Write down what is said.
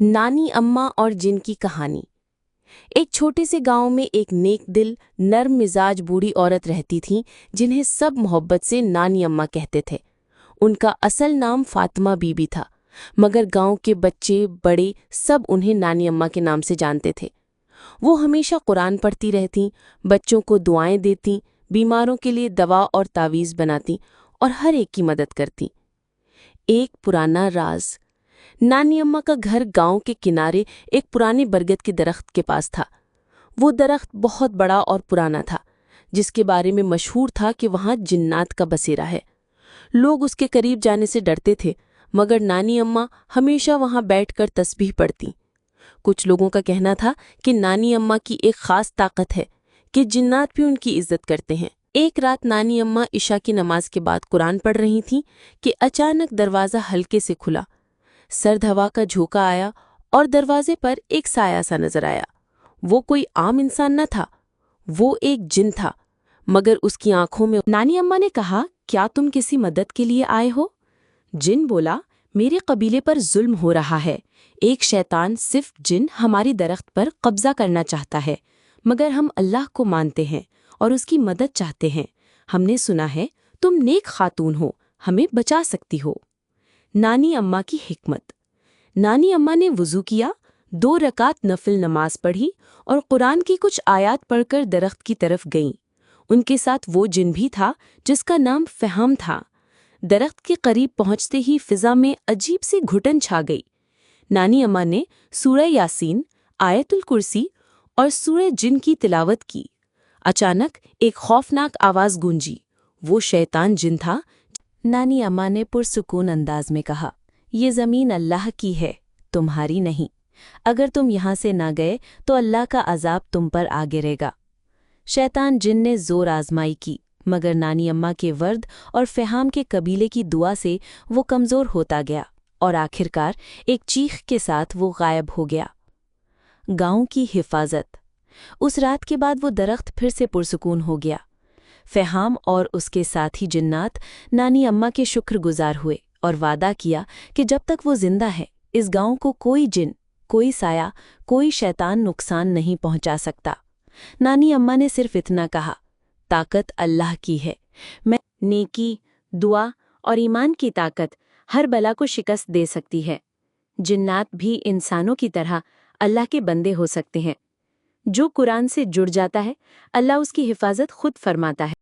नानी अम्मा और जिन की कहानी। एक छोटे से गांव में एक नेक दिल नर्म मिजाज बूढ़ी औरत रहती थी जिन्हें सब मोहब्बत से नानी अम्मा कहते थे। उनका असल नाम फातिमा बीबी था, मगर गांव के बच्चे बड़े सब उन्हें नानी अम्मा के नाम से जानते थे। वो हमेशा कुरान पढ़ती रहती, बच्चों को दुआएं देती, बीमारों के लिए दवा और तावीज़ बनाती और हर एक की मदद करती। एक पुराना राज। नानी अम्मा का घर गांव के किनारे एक पुराने बरगद के दरख्त के पास था। वो दरख्त बहुत बड़ा और पुराना था, जिसके बारे में मशहूर था कि वहां जिन्नात का बसेरा है। लोग उसके करीब जाने से डरते थे, मगर नानी अम्मा हमेशा वहां बैठकर तस्बीह पढ़ती। कुछ लोगों का कहना था कि नानी अम्मा की एक खास ताकत है कि जिन्नात भी उनकी इज्जत करते हैं। एक रात नानी अम्मा इशा की नमाज के बाद कुरान पढ़ रही थीं कि अचानक दरवाज़ा हल्के से खुला। सर्द हवा का झोंका आया और दरवाजे पर एक साया सा नजर आया। वो कोई आम इंसान न था, वो एक जिन था, मगर उसकी आंखों में। नानी अम्मा ने कहा, क्या तुम किसी मदद के लिए आए हो? जिन बोला, मेरे कबीले पर जुल्म हो रहा है। एक शैतान सिर्फ जिन हमारी दरख्त पर कब्जा करना चाहता है, मगर हम अल्लाह को मानते हैं और उसकी मदद चाहते हैं। हमने सुना है तुम नेक खातून हो, हमें बचा सकती हो। नानी अम्मा की हिकमत। नानी अम्मा ने वुज़ू किया, 2 रकात नफिल नमाज पढ़ी और कुरान की कुछ आयात पढ़कर दरख्त की तरफ गईं। उनके साथ वो जिन भी था जिसका नाम फहम था। दरख्त के करीब पहुंचते ही फिजा में अजीब सी घुटन छा गई। नानी अम्मा ने सूरह यासीन, आयतुल कुर्सी और सूरह जिन की तिलावत की। अचानक एक खौफनाक आवाज़ गूंजी। वो शैतान जिन था। नानी अम्मा ने पुरसुकून अंदाज में कहा, ये ज़मीन अल्लाह की है, तुम्हारी नहीं। अगर तुम यहाँ से ना गए तो अल्लाह का अजाब तुम पर आ गिरेगा। शैतान जिन ने जोर आजमाई की, मगर नानी अम्मा के वर्द और फहाम के कबीले की दुआ से वो कमज़ोर होता गया और आखिरकार एक चीख के साथ वो गायब हो गया। गांव की हिफाजत। उस रात के बाद वो दरख्त फिर से पुरसुकून हो गया। फहाम और उसके साथी जिन्नात नानी अम्मा के शुक्रगुजार हुए और वादा किया कि जब तक वो जिंदा है इस गांव को कोई जिन, कोई साया, कोई शैतान नुकसान नहीं पहुंचा सकता। नानी अम्मा ने सिर्फ इतना कहा, ताकत अल्लाह की है। मैं नेकी, दुआ और ईमान की ताकत हर बला को शिकस्त दे सकती है। जिन्नात भी इंसानों की तरह अल्लाह के बंदे हो सकते हैं। जो कुरान से जुड़ जाता है, अल्लाह उसकी हिफाजत खुद फरमाता है।